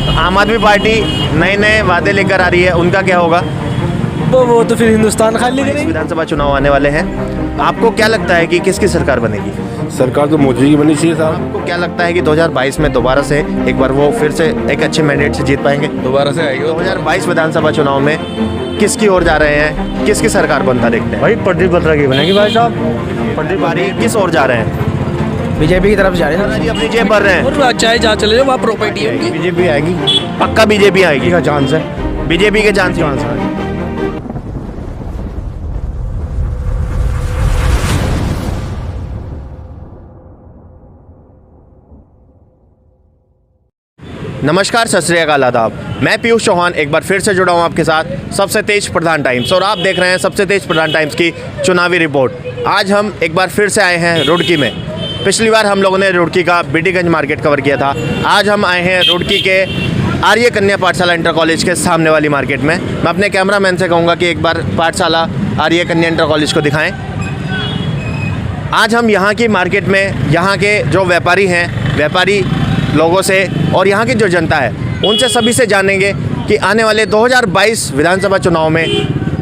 आम आदमी पार्टी नए नए वादे लेकर आ रही है, उनका क्या होगा? वो तो फिर हिंदुस्तान खाली करेंगे। विधानसभा चुनाव आने वाले हैं, आपको क्या लगता है कि किसकी सरकार बनेगी? सरकार तो मोदी की बननी चाहिए साहब। आपको क्या लगता है कि 2022 में दोबारा से एक बार वो फिर से एक अच्छे मैंडेट से जीत पाएंगे? दोबारा से आएगी 2022 विधानसभा चुनाव में किसकी ओर जा रहे हैं, किसकी सरकार बनता देखते हैं? भाई प्रदीप बत्रा की बनेगी भाई साहब। प्रदीप बारी किस ओर जा रहे हैं? बीजेपी की तरफ जा रहे हैं जी अपनी जेब भर रहे हैं। और चाहे जहाँ चले जाओ वहाँ प्रॉपर्टी होगी। बीजेपी आएगी पक्का बीजेपी आएगी का चांस है। बीजेपी के चांस है। नमस्कार, सत श्री अकाल, आदाब। मैं पीयूष चौहान एक बार फिर से जुड़ा हूँ आपके साथ सबसे तेज प्रधान टाइम्स, और आप देख रहे हैं सबसे तेज प्रधान टाइम्स की चुनावी रिपोर्ट। आज हम एक बार फिर से आए हैं रुड़की में। पिछली बार हम लोगों ने रुड़की का बीडीगंज मार्केट कवर किया था। आज हम आए हैं रुड़की के आर्य कन्या पाठशाला इंटर कॉलेज के सामने वाली मार्केट में। मैं अपने कैमरामैन से कहूँगा कि एक बार पाठशाला आर्य कन्या इंटर कॉलेज को दिखाएँ। आज हम यहाँ की मार्केट में यहाँ के जो व्यापारी हैं, व्यापारी लोगों से और यहाँ की जो जनता है उनसे सभी से जानेंगे कि आने वाले 2022 विधानसभा चुनाव में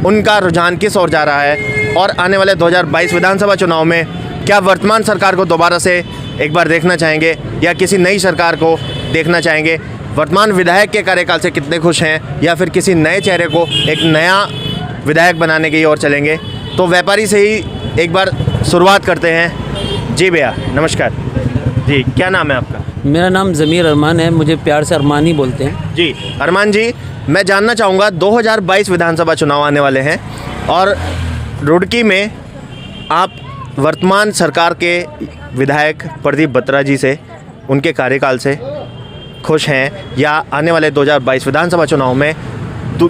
उनका रुझान किस ओर जा रहा है, और आने वाले 2022 विधानसभा चुनाव में क्या वर्तमान सरकार को दोबारा से एक बार देखना चाहेंगे या किसी नई सरकार को देखना चाहेंगे। वर्तमान विधायक के कार्यकाल से कितने खुश हैं या फिर किसी नए चेहरे को एक नया विधायक बनाने की ओर चलेंगे। तो व्यापारी से ही एक बार शुरुआत करते हैं। जी भैया नमस्कार। जी क्या नाम है आपका? मेरा नाम ज़मीर अरमान है, मुझे प्यार से अरमान ही बोलते हैं। जी अरमान जी, मैं जानना चाहूँगा 2022 विधानसभा चुनाव आने वाले हैं और रुड़की में आप वर्तमान सरकार के विधायक प्रदीप बत्रा जी से, उनके कार्यकाल से खुश हैं या आने वाले 2022 विधानसभा चुनाव में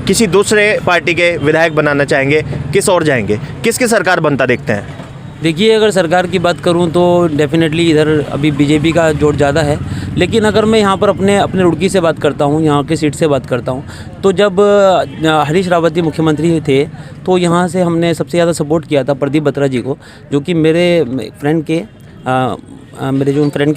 किसी दूसरे पार्टी के विधायक बनाना चाहेंगे, किस ओर जाएंगे, किसकी सरकार बनता देखते हैं? देखिए, अगर सरकार की बात करूं तो डेफिनेटली इधर अभी बीजेपी का जोर ज़्यादा है, लेकिन अगर मैं यहाँ पर अपने रुड़की से बात करता हूँ, यहाँ की सीट से बात करता हूँ, तो जब हरीश रावत जी मुख्यमंत्री थे तो यहाँ से हमने सबसे ज़्यादा सपोर्ट किया था प्रदीप बत्रा जी को, जो कि मेरे फ्रेंड के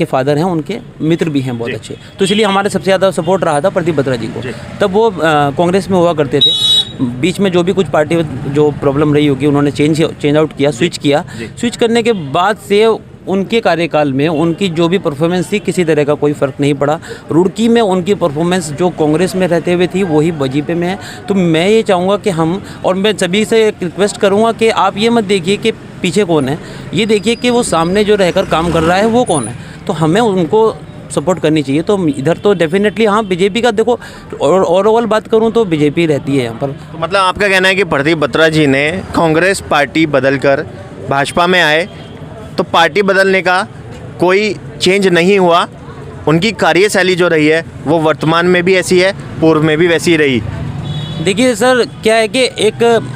फादर हैं, उनके मित्र भी हैं बहुत अच्छे। तो इसलिए हमारे सबसे ज़्यादा सपोर्ट रहा था प्रदीप बत्रा जी को। तब वो कांग्रेस में हुआ करते थे, बीच में जो भी कुछ पार्टी जो प्रॉब्लम रही होगी उन्होंने चेंज आउट किया, स्विच करने के बाद से उनके कार्यकाल में उनकी जो भी परफॉर्मेंस थी किसी तरह का कोई फ़र्क नहीं पड़ा। रुड़की में उनकी परफॉर्मेंस जो कांग्रेस में रहते हुए थी वही बीजेपी में है। तो मैं ये चाहूँगा कि और मैं सभी से रिक्वेस्ट करूँगा कि आप ये मत देखिए कि पीछे कौन है, ये देखिए कि वो सामने जो रहकर काम कर रहा है वो कौन है। तो हमें उनको सपोर्ट करनी चाहिए। तो इधर तो डेफिनेटली हाँ बीजेपी का देखो, और ओवरऑल बात करूँ तो बीजेपी रहती है यहाँ पर। तो मतलब आपका कहना है कि प्रदीप बत्रा जी ने कांग्रेस पार्टी बदलकर भाजपा में आए तो पार्टी बदलने का कोई चेंज नहीं हुआ, उनकी कार्यशैली जो रही है वो वर्तमान में भी ऐसी है, पूर्व में भी वैसी ही रही। देखिए सर, क्या है कि एक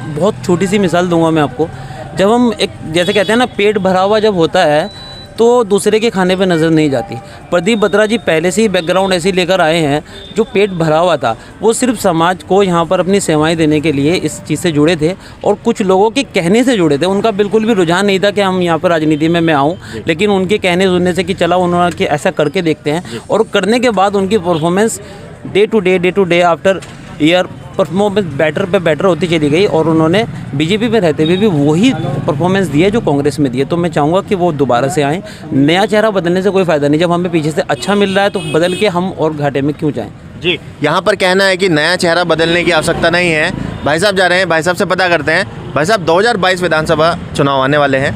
बहुत छोटी सी मिसाल दूंगा मैं आपको। जब हम एक जैसे कहते हैं ना, पेट भरा हुआ जब होता है तो दूसरे के खाने पे नज़र नहीं जाती। प्रदीप बत्रा जी पहले से ही बैकग्राउंड ऐसे लेकर आए हैं, जो पेट भरा हुआ था वो सिर्फ समाज को यहाँ पर अपनी सेवाएं देने के लिए इस चीज़ से जुड़े थे और कुछ लोगों के कहने से जुड़े थे। उनका बिल्कुल भी रुझान नहीं था कि हम यहाँ पर राजनीति में मैं आऊँ, लेकिन उनके कहने सुनने से कि चला उन्होंने कि ऐसा करके देखते हैं, और करने के बाद उनकी performance day to day after year performance better पे बेटर होती चली गई, और उन्होंने बीजेपी में रहते हुए भी वही परफॉर्मेंस दी है जो कांग्रेस में दी है। तो मैं चाहूँगा कि वो दोबारा से आएँ। नया चेहरा बदलने से कोई फ़ायदा नहीं, जब हमें पीछे से अच्छा मिल रहा है तो बदल के हम और घाटे में क्यों जाएँ। जी यहाँ पर कहना है कि नया चेहरा बदलने की आवश्यकता नहीं है। भाई साहब जा रहे हैं, भाई साहब से पता करते हैं। भाई साहब 2022 विधानसभा चुनाव आने वाले हैं,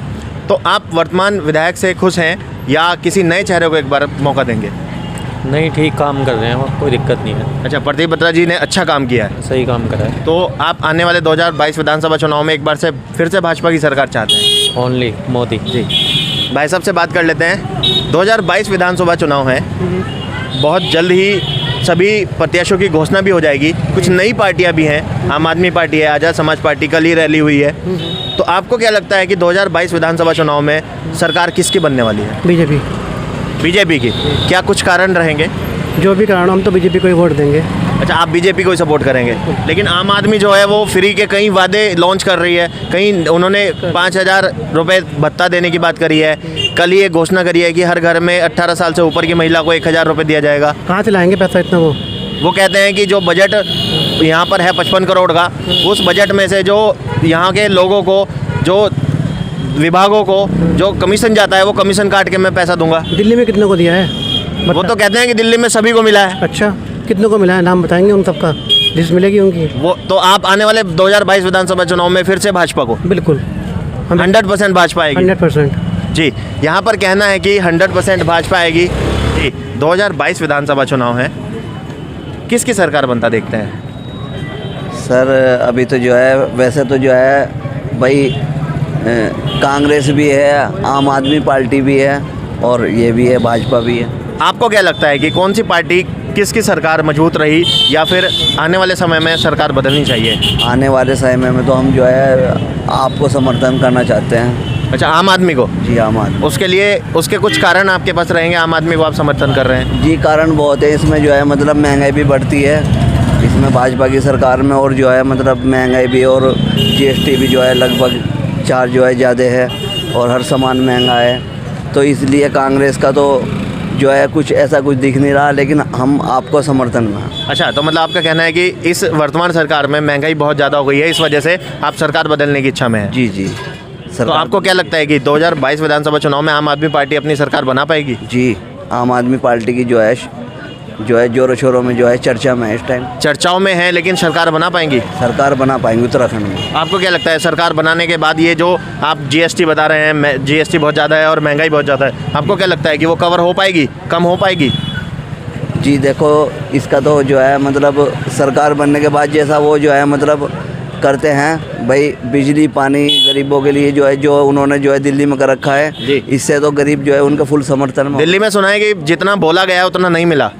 तो आप वर्तमान विधायक से खुश हैं या किसी नए चेहरे को एक बार मौका देंगे? नहीं, ठीक काम कर रहे हैं, कोई दिक्कत नहीं है। अच्छा, प्रदीप बत्रा जी ने अच्छा काम किया है, सही काम करा है। तो आप आने वाले 2022 विधानसभा चुनाव में एक बार से फिर से भाजपा की सरकार चाहते हैं? ओनली मोदी। जी भाई साहब से बात कर लेते हैं। 2022 विधानसभा चुनाव है, बहुत जल्द ही सभी प्रत्याशियों की घोषणा भी हो जाएगी। कुछ नई पार्टियां भी हैं, आम आदमी पार्टी है, आज़ाद समाज पार्टी, कल ही रैली हुई है। तो आपको क्या लगता है कि 2022 विधानसभा चुनाव में सरकार किसकी बनने वाली है? बीजेपी की। क्या कुछ कारण रहेंगे? जो भी कारण, हम तो बीजेपी को ही वोट देंगे। अच्छा, आप बीजेपी को ही सपोर्ट करेंगे, लेकिन आम आदमी जो है वो फ्री के कई वादे लॉन्च कर रही है। कहीं उन्होंने 5,000 रुपये भत्ता देने की बात करी है, कल ही ये घोषणा करी है कि हर घर में 18 साल से ऊपर की महिला को 1,000 रुपये दिया जाएगा। कहाँ से लाएंगे पैसा इतना वो? वो कहते हैं कि जो बजट यहाँ पर है 55 करोड़ का, उस बजट में से जो यहाँ के लोगों को, जो विभागों को जो कमीशन जाता है, वो कमीशन काट के मैं पैसा दूंगा। दिल्ली में कितने को दिया है? वो तो कहते हैं कि दिल्ली में सभी को मिला है। अच्छा, कितने को मिला है? नाम बताएंगे उन सबका, लिस्ट मिलेगी उनकी? वो तो आप आने वाले 2022 विधानसभा चुनाव में फिर से भाजपा को? बिल्कुल, 100% भाजपा आएगी। 100%। जी, यहाँ पर कहना है कि 100% भाजपा आएगी। जी, 2022 विधानसभा चुनाव है, किसकी सरकार बनता देखते हैं? सर अभी तो जो है, वैसे तो जो है भाई कांग्रेस भी है, आम आदमी पार्टी भी है, और ये भी है, भाजपा भी है। आपको क्या लगता है कि कौन सी पार्टी, किसकी सरकार मजबूत रही, या फिर आने वाले समय में सरकार बदलनी चाहिए? आने वाले समय में तो हम जो है आपको समर्थन करना चाहते हैं। अच्छा, आम आदमी को? जी, आम आदमी। उसके लिए उसके कुछ कारण आपके पास रहेंगे, आम आदमी को आप समर्थन कर रहे हैं? जी, कारण बहुत है इसमें जो है, मतलब महंगाई भी बढ़ती है इसमें भाजपा की सरकार में, और जो है मतलब महंगाई भी, और जीएसटी भी जो है लगभग चार्ज जो है ज़्यादा है, और हर सामान महंगा है, तो इसलिए कांग्रेस का तो जो है कुछ ऐसा कुछ दिख नहीं रहा, लेकिन हम आपको समर्थन में हैं। अच्छा, तो मतलब आपका कहना है कि इस वर्तमान सरकार में महंगाई बहुत ज़्यादा हो गई है, इस वजह से आप सरकार बदलने की इच्छा में है? जी जी। तो आपको क्या लगता है कि 2022 विधानसभा चुनाव में आम आदमी पार्टी अपनी सरकार बना पाएगी? जी, आम आदमी पार्टी की जो है जोरों शोरों में जो है चर्चा में है इस टाइम। चर्चाओं में है, लेकिन सरकार बना पाएंगी? सरकार बना पाएंगे उत्तराखंड में। आपको क्या लगता है सरकार बनाने के बाद ये जो आप जीएसटी बता रहे हैं, जीएसटी बहुत ज़्यादा है और महंगाई बहुत ज़्यादा है, आपको क्या लगता है कि वो कवर हो पाएगी, कम हो पाएगी? जी देखो, इसका तो जो है मतलब सरकार बनने के बाद जैसा वो जो है मतलब करते हैं भाई, बिजली पानी गरीबों के लिए जो है, जो उन्होंने जो है दिल्ली में कर रखा है, जी। इससे तो गरीब जो है उनका फुल समर्थन में। दिल्ली में सुना है कि जितना बोला गया है उतना नहीं मिला,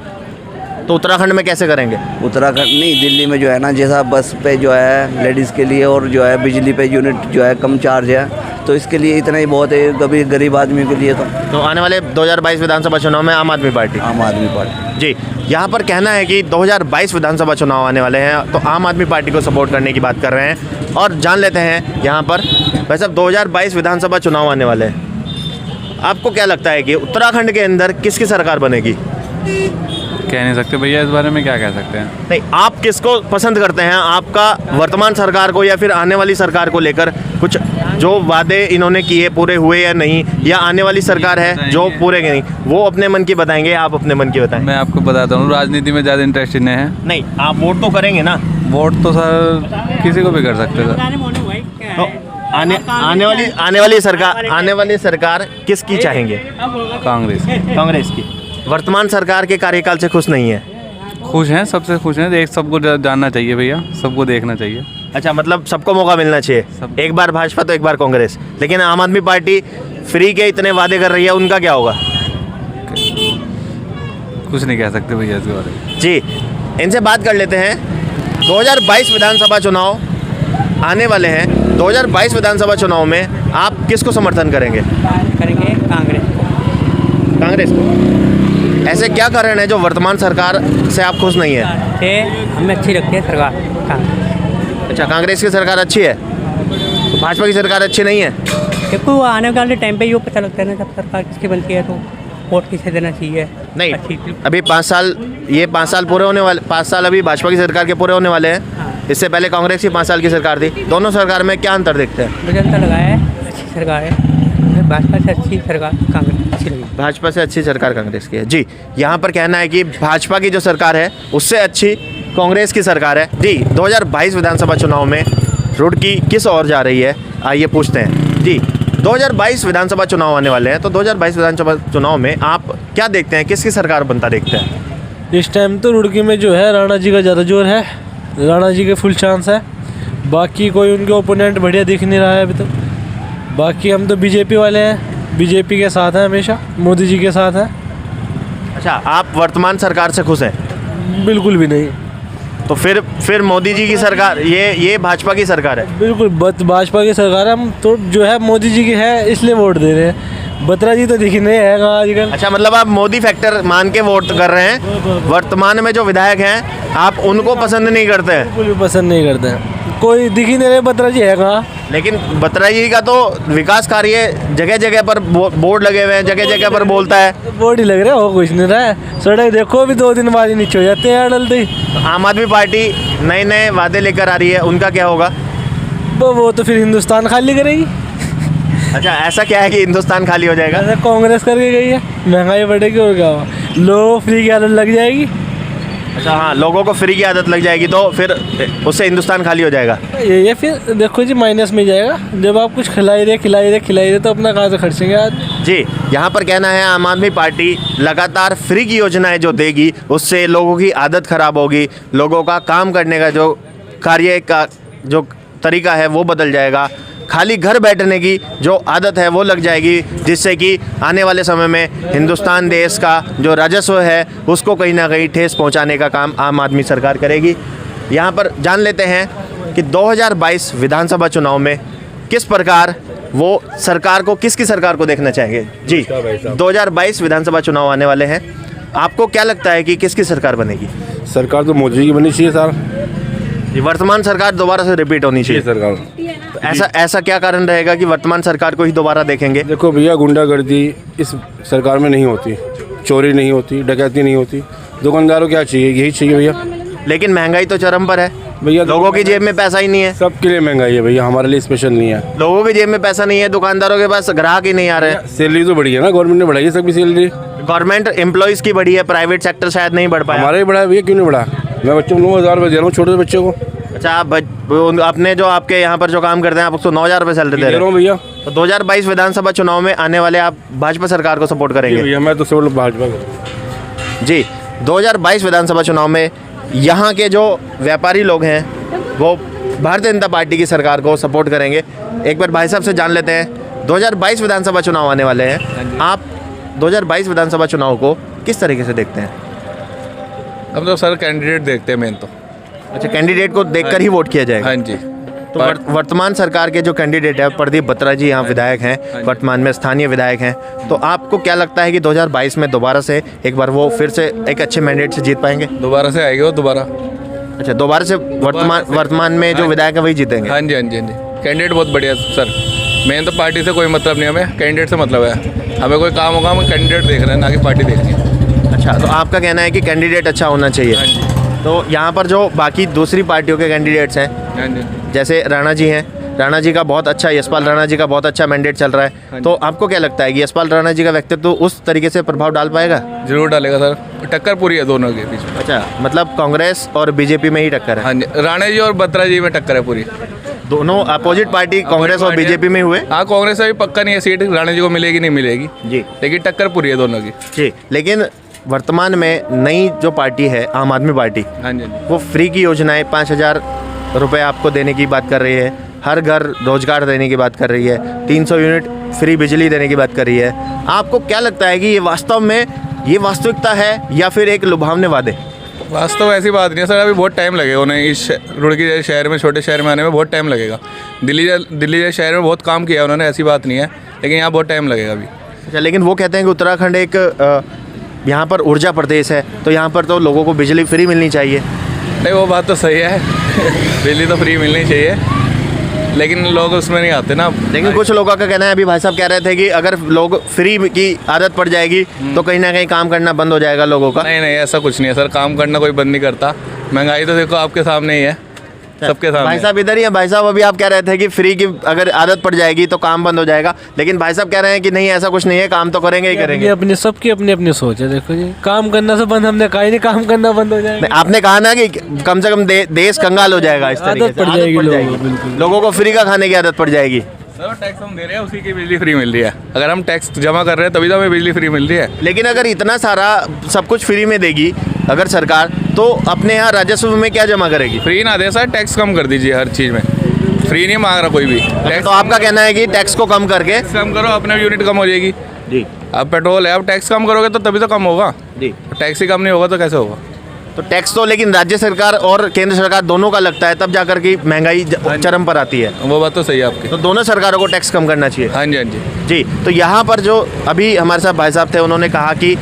तो उत्तराखंड में कैसे करेंगे? उत्तराखंड नहीं, दिल्ली में जो है ना, जैसा बस पे जो है लेडीज़ के लिए, और जो है बिजली पे यूनिट जो है कम चार्ज है, तो इसके लिए इतना ही बहुत है कभी गरीब आदमी के लिए। तो आने वाले 2022 विधानसभा चुनाव में आम आदमी पार्टी? आम आदमी पार्टी। जी, यहाँ पर कहना है कि 2022 विधानसभा चुनाव आने वाले हैं, तो आम आदमी पार्टी को सपोर्ट करने की बात कर रहे हैं। और जान लेते हैं यहाँ पर, वैसे 2022 विधानसभा चुनाव आने वाले हैं, आपको क्या लगता है कि उत्तराखंड के अंदर किसकी सरकार बनेगी? कह नहीं सकते भैया, इस बारे में क्या कह सकते हैं। नहीं, आप किसको पसंद करते हैं? आपका वर्तमान सरकार को या फिर आने वाली सरकार को लेकर कुछ जो वादे इन्होंने किए पूरे हुए या नहीं, या आने वाली सरकार है जो पूरे नहीं, वो अपने मन की बताएंगे, आप अपने मन की बताएं? मैं आपको बताता हूँ, राजनीति में ज़्यादा इंटरेस्ट नहीं है। नहीं, आप वोट तो करेंगे ना? वोट तो सर किसी को भी कर सकते सर। तो आने वाली सरकार किसकी चाहेंगे? कांग्रेस की। वर्तमान सरकार के कार्यकाल से खुश नहीं है? खुश हैं, सबसे खुश हैं। एक सबको जानना चाहिए भैया, सबको देखना चाहिए। अच्छा, मतलब सबको मौका मिलना चाहिए, एक बार भाजपा तो एक बार कांग्रेस। लेकिन आम आदमी पार्टी फ्री के इतने वादे कर रही है, उनका क्या होगा? कुछ नहीं कह सकते भैया इस बारे में। जी, इनसे बात कर लेते हैं। 2022 विधानसभा चुनाव आने वाले हैं, 2022 विधानसभा चुनाव में आप किसको समर्थन करेंगे? करेंगे कांग्रेस को। ऐसे क्या कारण है जो वर्तमान सरकार से आप खुश नहीं है? हमें अच्छी लगती है सरकार। अच्छा, कांग्रेस की सरकार अच्छी है, तो भाजपा की सरकार अच्छी नहीं है? देखो, आने वाले टाइम पे ये पता लगता है ना, जब सरकार किसकी बनती है तो वोट किसे देना चाहिए। नहीं, अच्छी अभी 5 साल, ये 5 साल पूरे होने वाले, 5 साल अभी भाजपा की सरकार के पूरे होने वाले हैं। इससे पहले कांग्रेस की 5 साल की सरकार थी। दोनों सरकार में क्या अंतर देखते हैं? मुझे अंतर लगा है, अच्छी सरकार है, भाजपा से अच्छी सरकार कांग्रेस अच्छी लगी। भाजपा से अच्छी सरकार कांग्रेस की है। जी, यहाँ पर कहना है कि भाजपा की जो सरकार है उससे अच्छी कांग्रेस की सरकार है। जी, 2022 विधानसभा चुनाव में रुड़की किस ओर जा रही है, आइए पूछते हैं। जी, 2022 विधानसभा चुनाव आने वाले हैं, तो 2022 विधानसभा चुनाव में आप क्या देखते हैं, किसकी सरकार बनता देखते हैं? इस टाइम तो रुड़की में जो है राणा जी का ज़्यादा जोर है, राणा जी के फुल चांस है। बाकी कोई उनके ओपोनेंट बढ़िया दिख नहीं रहा है अभी तक। बाकी हम तो बीजेपी वाले हैं, बीजेपी के साथ हैं, हमेशा मोदी जी के साथ हैं। अच्छा, आप वर्तमान सरकार से खुश हैं? बिल्कुल भी नहीं। तो फिर मोदी जी की सरकार, ये भाजपा की सरकार है? बिल्कुल भाजपा की सरकार है। हम तो जो है मोदी जी की है इसलिए वोट दे रहे हैं। बत्रा जी तो दिख नहीं है कहाँ आजकल। अच्छा, मतलब आप मोदी फैक्टर मान के वोट कर रहे हैं। वर्तमान में जो विधायक हैं आप उनको पसंद नहीं करते हैं? बिल्कुल भी पसंद नहीं करते हैं। कोई दिख ही नहीं रहे बत्रा जी है कहाँ। लेकिन बत्रा जी का तो विकास कार्य जगह जगह पर बोर्ड लगे हुए हैं, जगह जगह पर बोलता है। बोर्ड ही लग रहा है, हो कुछ नहीं रहा है। सड़क देखो अभी 2 दिन बाद ही नीचे हो जाते हैं यार डलते ही। आम आदमी पार्टी नए नए वादे लेकर आ रही है, उनका क्या होगा? वो तो फिर हिंदुस्तान खाली करेगी। अच्छा, ऐसा क्या है कि हिंदुस्तान खाली हो जाएगा? ऐसा कांग्रेस करके गई है, महंगाई बढ़ेगी और क्या हुआ, लो फ्री की आदत लग जाएगी। अच्छा हाँ, लोगों को फ्री की आदत लग जाएगी तो फिर उससे हिंदुस्तान खाली हो जाएगा। ये फिर देखो जी माइनस में जाएगा। जब आप कुछ खिलाई रहे तो अपना कहाँ से खर्चेंगे आज। जी, यहाँ पर कहना है आम आदमी पार्टी लगातार फ्री की योजनाएं जो देगी उससे लोगों की आदत खराब होगी, लोगों का काम करने का जो कार्य का जो तरीका है वो बदल जाएगा, खाली घर बैठने की जो आदत है वो लग जाएगी, जिससे कि आने वाले समय में हिंदुस्तान देश का जो राजस्व है उसको कहीं ना कहीं ठेस पहुंचाने का काम आम आदमी सरकार करेगी। यहाँ पर जान लेते हैं कि 2022 विधानसभा चुनाव में किस प्रकार वो सरकार को, किसकी सरकार को देखना चाहेंगे। जी, 2022 विधानसभा चुनाव आने वाले हैं, आपको क्या लगता है कि किसकी सरकार बनेगी? सरकार तो मोदी की बननी चाहिए सर। जी, वर्तमान सरकार दोबारा से रिपीट होनी चाहिए। सरकार तो ऐसा क्या कारण रहेगा कि वर्तमान सरकार को ही दोबारा देखेंगे? देखो भैया, गुंडागर्दी इस सरकार में नहीं होती, चोरी नहीं होती, डकैती नहीं होती। दुकानदारों क्या चाहिए, यही चाहिए भैया। लेकिन महंगाई तो चरम पर है भैया, लोगों की जेब में पैसा ही नहीं है। सबके लिए महंगाई है भैया, हमारे लिए स्पेशल नहीं है। लोगों की जेब में पैसा नहीं है, दुकानदारों के पास ग्राहक ही नहीं आ रहे हैं। सैलरी तो बढ़ी है ना, गवर्नमेंट ने बढ़ाई है सबकी सैलरी। गवर्नमेंट एम्प्लॉयज़ की बढ़ी है, प्राइवेट सेक्टर शायद नहीं बढ़ पाया। हमारा ही बढ़ा है भैया, क्यों नहीं बढ़ा? मैं बच्चों को 9,000 रुपये दे रहा हूँ, छोटे बच्चों को। अच्छा, आप अपने जो आपके यहाँ पर जो काम करते हैं आप उसको 9,000 रुपये सैलरी दे रहे हो भैया। तो 2022 विधानसभा चुनाव में आने वाले आप भाजपा सरकार को सपोर्ट करेंगे? भैया मैं तो सब भाजपा को। जी, 2022 विधानसभा चुनाव में यहाँ के जो व्यापारी लोग हैं वो भारतीय जनता पार्टी की सरकार को सपोर्ट करेंगे। एक बार भाई साहब से जान लेते हैं, 2022 विधानसभा चुनाव आने वाले हैं, आप 2022 विधानसभा चुनाव को किस तरीके से देखते हैं? हम तो सर कैंडिडेट देखते हैं मेन तो। अच्छा, कैंडिडेट को देखकर ही वोट किया जाएगा? हाँ जी। तो वर्तमान सरकार के जो कैंडिडेट है प्रदीप बत्रा जी यहाँ विधायक हैं, वर्तमान में स्थानीय विधायक हैं, तो आपको क्या लगता है कि 2022 में दोबारा से एक बार वो फिर से एक अच्छे मैंडेट से जीत पाएंगे? दोबारा से आएगी वो दोबारा। अच्छा, दोबारा से वर्तमान में जो विधायक है वही जीतेंगे? हाँ जी, हाँ जी, हाँ जी। कैंडिडेट बहुत बढ़िया सर। मेन तो पार्टी से कोई मतलब नहीं, हमें कैंडिडेट से मतलब है। हमें कोई काम होगा हम कैंडिडेट देख रहे हैं, ना कि पार्टी देख रही है। अच्छा, तो आपका कहना है कि कैंडिडेट अच्छा होना चाहिए। हाँ जी। तो यहाँ पर जो बाकी दूसरी पार्टियों के कैंडिडेट्स हैं, हाँ जी। जैसे राणा जी हैं, राणा जी का बहुत अच्छा, यशपाल राणा जी का बहुत अच्छा मैंडेट चल रहा है, तो आपको क्या लगता है कि यशपाल राणा जी का व्यक्तित्व उस तरीके से प्रभाव डाल पाएगा? जरूर डालेगा सर, टक्कर पूरी है दोनों के बीच में। अच्छा, मतलब कांग्रेस और बीजेपी में ही टक्कर है? हाँ जी, राणा जी और बत्रा जी में टक्कर है पूरी। दोनों अपोजिट पार्टी कांग्रेस और बीजेपी में हुए? हाँ, कांग्रेस से भी पक्का नहीं है सीट राणा जी को मिलेगी नहीं मिलेगी जी, लेकिन टक्कर पूरी है दोनों की। जी, लेकिन वर्तमान में नई जो पार्टी है आम आदमी पार्टी, हाँ जी, वो फ्री की योजनाएं 5,000 रुपये आपको देने की बात कर रही है, हर घर रोजगार देने की बात कर रही है, 300 यूनिट फ्री बिजली देने की बात कर रही है। आपको क्या लगता है कि ये वास्तव में ये वास्तविकता है या फिर एक लुभावने वादे? वास्तव ऐसी बात नहीं है सर, अभी बहुत टाइम लगेगा उन्हें इस रुड़की जैसे शहर में, छोटे शहर में आने में बहुत टाइम लगेगा। दिल्ली जैसे शहर में बहुत काम किया उन्होंने, ऐसी बात नहीं है, लेकिन यहाँ बहुत टाइम लगेगा अभी। अच्छा, लेकिन वो कहते हैं कि उत्तराखंड एक यहाँ पर ऊर्जा प्रदेश है, तो यहाँ पर तो लोगों को बिजली फ्री मिलनी चाहिए। नहीं, वो बात तो सही है बिजली तो फ्री मिलनी चाहिए, लेकिन लोग उसमें नहीं आते ना। लेकिन कुछ लोगों का कहना है, अभी भाई साहब कह रहे थे कि अगर लोग फ्री की आदत पड़ जाएगी तो कहीं ना कहीं काम करना बंद हो जाएगा लोगों का। नहीं, ऐसा कुछ नहीं है सर, काम करना कोई बंद नहीं करता। महंगाई तो देखो आपके सामने ही है, सबके सामने। भाई साहब इधर ही है। भाई साहब, अभी आप कह रहे थे कि फ्री की अगर आदत पड़ जाएगी तो काम बंद हो जाएगा, लेकिन भाई साहब कह रहे हैं कि नहीं, ऐसा कुछ नहीं है, काम तो करेंगे ही करेंगे। अपनी सबकी अपनी अपनी सोच है। देखो जी, काम करना से बंद हमने कहा ही नहीं, काम करना बंद हो जाएगा। आपने कहा ना कि कम से कम देश कंगाल हो जाएगा, इस तरीके से आदत पड़ जाएगी, लोगों को फ्री का खाने की आदत पड़ जाएगी। सर, टैक्स हम दे रहे हैं, उसी की बिजली फ्री मिल रही है। अगर हम टैक्स जमा कर रहे हैं तभी तो हमें बिजली फ्री मिल रही है। लेकिन अगर इतना सारा सब कुछ फ्री में देगी अगर सरकार, तो अपने यहाँ राजस्व में क्या जमा करेगी? फ्री ना दे सर, टैक्स कम कर दीजिए हर चीज़ में। फ्री नहीं मांग रहा कोई भी टैक्स। तो आपका कहना है कि टैक्स को कम करके कम करो, अपने यूनिट कम हो जाएगी। जी, अब पेट्रोल है, अब टैक्स कम करोगे तो तभी तो कम होगा। जी, टैक्स ही कम नहीं होगा तो कैसे होगा? तो टैक्स तो लेकिन राज्य सरकार और केंद्र सरकार दोनों का लगता है, तब जाकर के महंगाई चरम पर आती है। वो बात तो सही है आपकी। तो दोनों सरकारों को टैक्स कम करना चाहिए। हाँ जी, हाँ जी। जी, तो यहाँ पर जो अभी हमारे साथ भाई साहब थे, उन्होंने कहा कि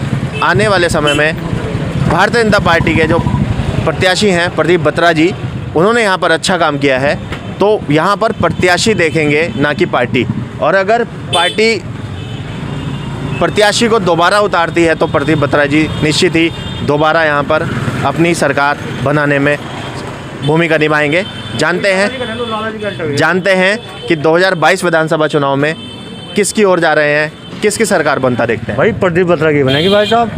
आने वाले समय में भारतीय जनता पार्टी के जो प्रत्याशी हैं प्रदीप बत्रा जी, उन्होंने यहाँ पर अच्छा काम किया है, तो यहाँ पर प्रत्याशी देखेंगे ना कि पार्टी। और अगर पार्टी प्रत्याशी को दोबारा उतारती है तो प्रदीप बत्रा जी निश्चित ही दोबारा यहाँ पर अपनी सरकार बनाने में भूमिका निभाएंगे। जानते हैं कि 2022 विधानसभा चुनाव में किसकी ओर जा रहे हैं, किसकी सरकार बनता देखते हैं। भाई प्रदीप बत्रा की बनेगी भाई साहब,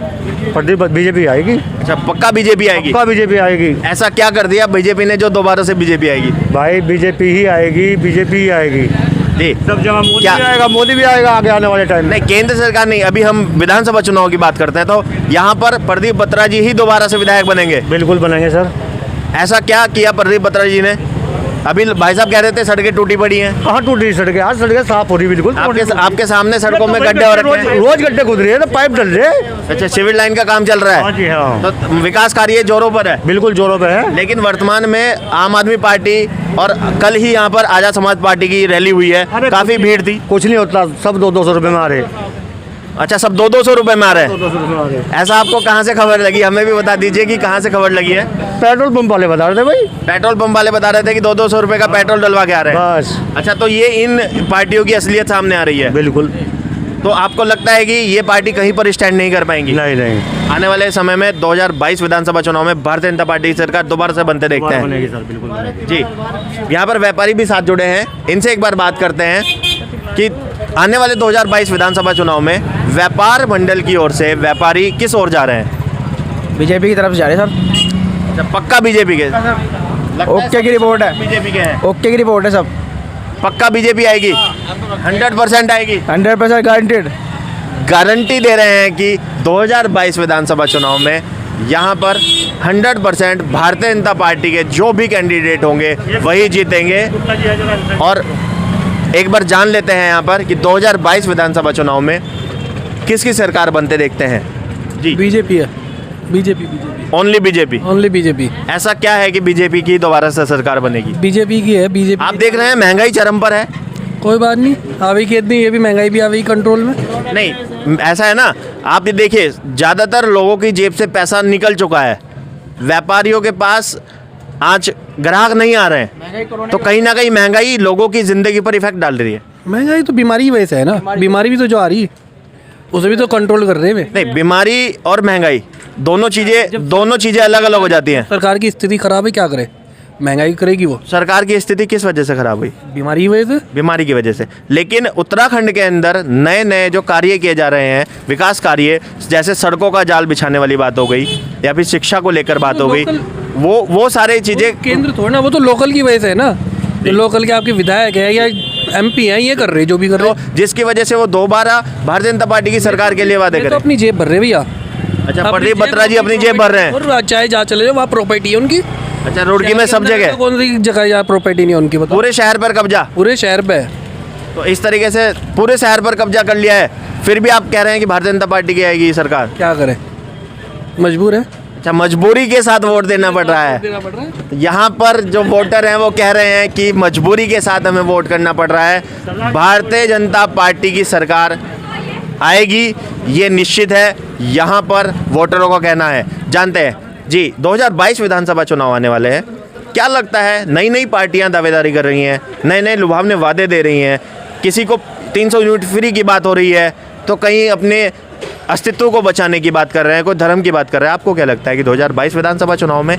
प्रदीप बीजेपी आएगी। अच्छा, पक्का बीजेपी आएगी? पक्का बीजेपी आएगी। ऐसा क्या कर दिया बीजेपी ने जो दोबारा से बीजेपी आएगी? भाई बीजेपी ही आएगी, बीजेपी ही आएगी जी। सब जगह मोदी क्या? भी आएगा, मोदी भी आएगा आगे आने वाले टाइम में। नहीं, केंद्र सरकार नहीं, अभी हम विधानसभा चुनाव की बात करते हैं, तो यहाँ पर प्रदीप बत्रा जी ही दोबारा से विधायक बनेंगे? बिल्कुल बनेंगे सर। ऐसा क्या किया प्रदीप बत्रा जी ने? अभी भाई साहब कह रहे थे सड़कें टूटी पड़ी हैं। कहाँ टूट रही सड़कें? आज सड़कें साफ हो रही बिल्कुल। आपके सामने सड़कों में गड्ढे हो रखे हैं। रोज गड्ढे खुद रहे हैं, तो पाइप डल रहे हैं। अच्छा, सिविल लाइन का काम चल रहा है? हाँ जी हाँ, तो विकास कार्य जोरों पर है? बिल्कुल जोरों पे है। लेकिन वर्तमान में आम आदमी पार्टी और कल ही यहाँ पर आजाद समाज पार्टी की रैली हुई है, काफी भीड़ थी। कुछ नहीं होता, सब 200 रुपए में आ रहे। अच्छा, सब 200 रुपए में आ रहे हैं? 200 रुपए में आ रहे। ऐसा आपको कहाँ से खबर लगी? हमें भी बता दीजिए कि कहाँ से खबर लगी है। पेट्रोल पंप वाले बता रहे थे भाई। पेट्रोल पंप वाले बता रहे थे कि 200 रुपए का पेट्रोल डलवा के आ रहे हैं। बस। अच्छा, तो ये इन पार्टियों की असलियत सामने आ रही है। बिल्कुल। तो आपको लगता है कि ये पार्टी कहीं पर स्टैंड नहीं कर पाएंगी? नहीं नहीं, आने वाले समय में 2022 विधानसभा चुनाव में भारतीय जनता पार्टी की सरकार दोबारा से बनते देखते हैं? बनेगी सर, बिल्कुल बनेगी। जी। यहाँ पर व्यापारी भी साथ जुड़े हैं, इनसे एक बार बात करते हैं कि आने वाले 2022 विधानसभा चुनाव में व्यापार मंडल की ओर से व्यापारी किस ओर जा रहे हैं? बीजेपी की तरफ जा रहे हैं सर। अच्छा, पक्का बीजेपी के? ओके की रिपोर्ट है। बीजेपी के हैं? ओके की रिपोर्ट है सब। पक्का बीजेपी आएगी? 100% आएगी? 100% गारंटेड। गारंटी दे रहे हैं कि 2022 विधानसभा चुनाव में यहाँ पर 100% भारतीय जनता पार्टी के जो भी कैंडिडेट होंगे वही जीतेंगे। और एक बार जान लेते हैं यहाँ पर कि 2022 विधानसभा चुनाव में किसकी सरकार बनते देखते हैं। जी, बीजेपी है। BJP only BJP? Only BJP. ऐसा क्या है कि बीजेपी की दोबारा से सरकार बनेगी? बीजेपी की है। बीजेपी आप देख रहे हैं महंगाई चरम पर है। कोई बात नहीं, आवी की इतनी, ये भी महंगाई भी आवी कंट्रोल में। नहीं, ऐसा है ना, आप ये देखिए ज़्यादातर लोगों की जेब से पैसा निकल चुका है, व्यापारियों के पास आज ग्राहक नहीं आ रहे हैं, तो कहीं ना कहीं महंगाई लोगों की ज़िंदगी पर इफेक्ट डाल रही है। महंगाई तो बीमारी की वजह से है ना, बीमारी भी तो जो आ रही है उसे भी तो कंट्रोल कर रहे हैं। नहीं, बीमारी और महंगाई दोनों चीज़ें अलग अलग हो जाती हैं। सरकार की स्थिति खराब है, क्या करे, महंगाई करेगी वो। सरकार की स्थिति किस वजह से खराब हुई? बीमारी की वजह से। बीमारी की वजह से। लेकिन उत्तराखंड के अंदर नए नए जो कार्य किए जा रहे हैं, विकास कार्य, जैसे सड़कों का जाल बिछाने वाली बात हो गई या फिर शिक्षा को लेकर बात हो गई, वो सारी चीज़ें केंद्र थोड़ा ना, वो तो लोकल की वजह से है ना। जो लोकल के आपके विधायक है या एमपी हैं, ये कर रहे जो भी कर रहे हैं, जिसकी वजह से वो दोबारा भारतीय जनता पार्टी की सरकार के लिए वादे तो करें। अपनी जेब भर रहे भैया। अच्छा, प्रदीप बत्रा जी अपनी जेब भर रहे हैं? और चाहे जहाँ चले जाओ, वहाँ प्रॉपर्टी है उनकी। अच्छा, रुड़की में सब जगह? कौन सी जगह जहाँ प्रॉपर्टी नहीं है उनकी, बताओ। पूरे शहर पर कब्जा? पूरे शहर पे है। तो इस तरीके से पूरे शहर पर कब्जा कर लिया है, फिर भी आप कह रहे हैं कि भारतीय जनता पार्टी की आएगी सरकार? क्या करें, मजबूर है। अच्छा, मजबूरी के साथ वोट देना पड़ रहा है। यहाँ पर जो वोटर हैं वो कह रहे हैं कि मजबूरी के साथ हमें वोट करना पड़ रहा है। भारतीय जनता पार्टी की सरकार आएगी, ये निश्चित है, यहाँ पर वोटरों का कहना है। जानते हैं जी, 2022 विधानसभा चुनाव आने वाले हैं, क्या लगता है नई नई पार्टियाँ दावेदारी कर रही हैं, नए नए लुभावने वादे दे रही हैं, किसी को 300 यूनिट फ्री की बात हो रही है, तो कहीं अपने अस्तित्व को बचाने की बात कर रहे हैं, कोई धर्म की बात कर रहे हैं। आपको क्या लगता है कि 2022 विधानसभा चुनाव में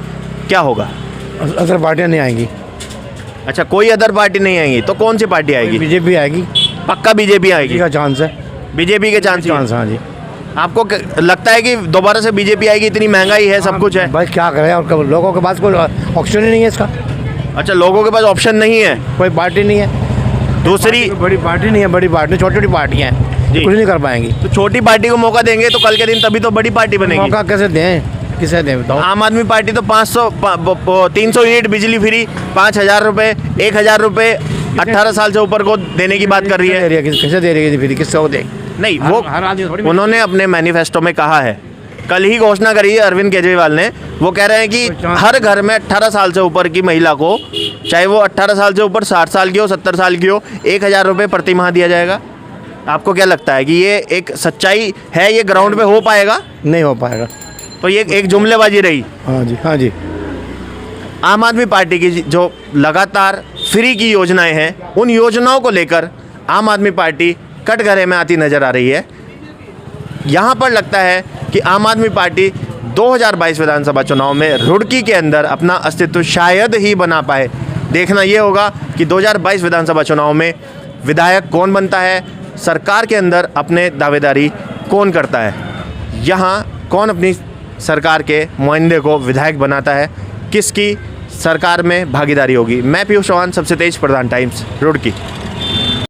क्या होगा? अदर पार्टियाँ नहीं आएंगी। अच्छा, कोई अदर पार्टी नहीं आएगी, तो कौन सी पार्टी आएगी? बीजेपी आएगी। पक्का बीजेपी आएगी? का चांस है। बीजेपी के चांस? हाँ जी। आपको लगता है कि दोबारा से बीजेपी आएगी? इतनी महंगाई है, सब कुछ है, भाई क्या करें, और लोगों के पास कोई ऑप्शन ही नहीं है इसका। अच्छा, लोगों के पास ऑप्शन नहीं है, कोई पार्टी नहीं है, दूसरी बड़ी पार्टी नहीं है, बड़ी पार्टी छोटी छोटी पार्टियाँ हैं, कुछ नहीं कर पाएंगी। तो छोटी पार्टी को मौका देंगे तो कल के दिन तभी तो बड़ी पार्टी बनेगी। मौका कैसे दें, किसे दें बताओ? आम आदमी पार्टी तो 300 यूनिट बिजली फ्री, 5,000 रुपये, 1,000 रुपये 18 साल से ऊपर को देने की बात कर रही है। कैसे दे रही है फिर, किसको दे? नहीं, वो उन्होंने अपने मैनिफेस्टो में कहा है, कल ही घोषणा करी है अरविंद केजरीवाल ने। वो कह रहे हैं कि हर घर में 18 साल से ऊपर की महिला को, चाहे वो 18 साल से ऊपर 60 साल की हो, 70 साल की हो, 1,000 रुपये प्रति माह दिया जाएगा। आपको क्या लगता है कि ये एक सच्चाई है, ये ग्राउंड पे हो पाएगा? नहीं हो पाएगा। तो ये एक जुमलेबाजी रही। हाँ जी, हाँ जी। आम आदमी पार्टी की जो लगातार फ्री की योजनाएं हैं, उन योजनाओं को लेकर आम आदमी पार्टी कटघरे में आती नज़र आ रही है। यहाँ पर लगता है कि आम आदमी पार्टी 2022 विधानसभा चुनाव में रुड़की के अंदर अपना अस्तित्व शायद ही बना पाए। देखना ये होगा कि 2022 विधानसभा चुनाव में विधायक कौन बनता है, सरकार के अंदर अपने दावेदारी कौन करता है, यहाँ कौन अपनी सरकार के नुमाइंदे को विधायक बनाता है, किसकी सरकार में भागीदारी होगी। मैं पीयूष चौहान, सबसे तेज प्रधान टाइम्स, रुड़की।